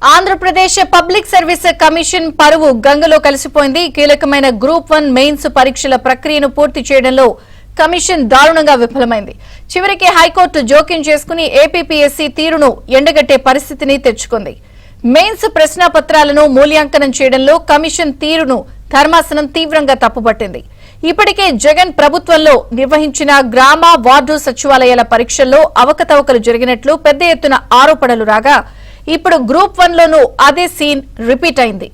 Andhra Pradesh public service commission పరువు గంగలో కలిసిపోయింది. కీలకమైన గ్రూప్ 1 మెయిన్స్ పరీక్షల ప్రక్రియను పూర్తి చేయడంలో కమిషన్ దారుణంగా విఫలమైంది. చివరికి హైకోర్టు జోక్యం చేసుకుని ఏపీపీఎస్సీ తీరును ఎండగట్టే పరిస్థితిని తెచ్చుకుంది. మెయిన్స్ ప్రశ్నాపత్రాలను మూల్యాంకనం చేయడంలో కమిషన్ తీరును ధర్మాసనం తీవ్రంగా తప్పుపట్టింది. ఇప్పటికే జగన్ ప్రభుత్వంలో నిర్వహించిన గ్రామ వార్డు సచివాలయాల పరీక్షల్లో అవకతవకలు జరిగినట్లు పెద్ద ఎత్తున ఆరోపణలు రాగా ఇప్పుడు గ్రూప్ 1 లోనూ అదే సీన్ రిపీట్ అయింది.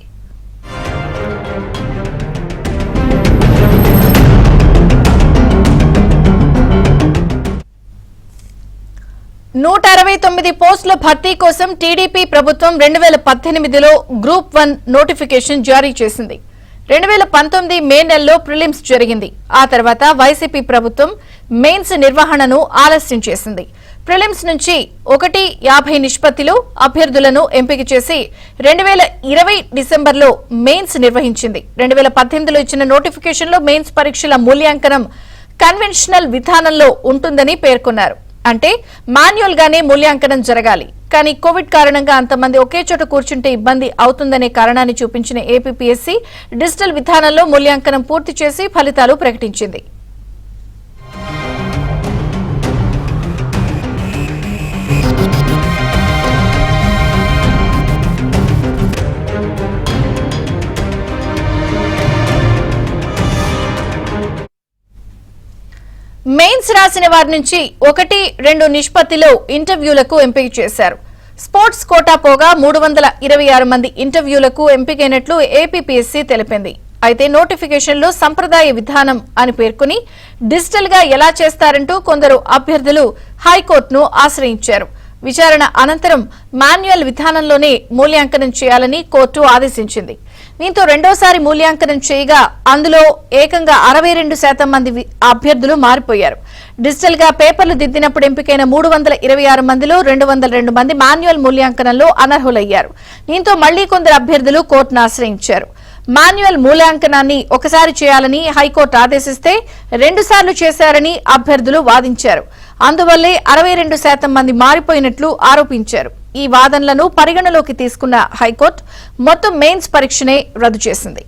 పోస్టుల భర్తీ కోసం టీడీపీ ప్రభుత్వం 2018లో గ్రూప్ 1 నోటిఫికేషన్ జారీ చేసింది. 2019 మే నెలలో ప్రిలిమ్స్ జరిగింది. ఆ తర్వాత వైసీపీ ప్రభుత్వం మెయిన్స్ నిర్వహణను ఆలస్యం చేసింది. ప్రిలిమ్స్ నుంచి 1:50 నిష్పత్తిలో అభ్యర్థులను ఎంపిక చేసి 2020 డిసెంబర్లో మెయిన్స్ నిర్వహించింది. 2018లో ఇచ్చిన నోటిఫికేషన్లో మెయిన్స్ పరీక్షల మూల్యాంకనం కన్వెన్షనల్ విధానంలో ఉంటుందని పేర్కొన్నారు. అంటే మాన్యువల్ గానే మూల్యాంకనం జరగాలి. కానీ కోవిడ్ కారణంగా అంతమంది ఒకే చోట కూర్చుంటే ఇబ్బంది అవుతుందనే కారణాన్ని చూపించిన ఏపీపీఎస్సీ డిజిటల్ విధానంలో మూల్యాంకనం పూర్తి చేసి ఫలితాలు ప్రకటించింది. మెయిన్స్ రాసిన వారి నుంచి 1-2 నిష్పత్తిలో ఇంటర్వ్యూలకు ఎంపిక చేశారు. స్పోర్ట్స్ కోటా పోగా 326 మంది ఇంటర్వ్యూలకు ఎంపికైనట్లు ఏపీపీఎస్సీ తెలిపింది. అయితే నోటిఫికేషన్లో సంప్రదాయ విధానం అని పేర్కొని డిజిటల్ గా ఎలా చేస్తారంటూ కొందరు అభ్యర్థులు హైకోర్టును ఆశ్రయించారు. విచారణ అనంతరం మాన్యువల్ విధానంలోనే మూల్యాంకనం చేయాలని కోర్టు ఆదేశించింది. దీంతో రెండోసారి మూల్యాంకనం చేయగా అందులో ఏకంగా 62% మంది అభ్యర్థులు మారిపోయారు. డిజిటల్ గా పేపర్లు దిద్దినప్పుడు ఎంపికైన 326 మందిలో 202 మంది మాన్యువల్ మూల్యాంకనంలో అనర్హులయ్యారు. దీంతో మళ్లీ కొందరు అభ్యర్థులు కోర్టును ఆశ్రయించారు. మాన్యువల్ మూల్యాంకనాన్ని ఒకసారి చేయాలని హైకోర్టు ఆదేశిస్తే 2 సార్లు చేశారని అభ్యర్థులు వాదించారు. అందువల్లే 62% మంది మారిపోయినట్లు ఆరోపించారు. ఈ వాదనలను పరిగణలోకి తీసుకున్న హైకోర్టు మొత్తం మెయిన్స్ పరీక్షనే రద్దు చేసింది.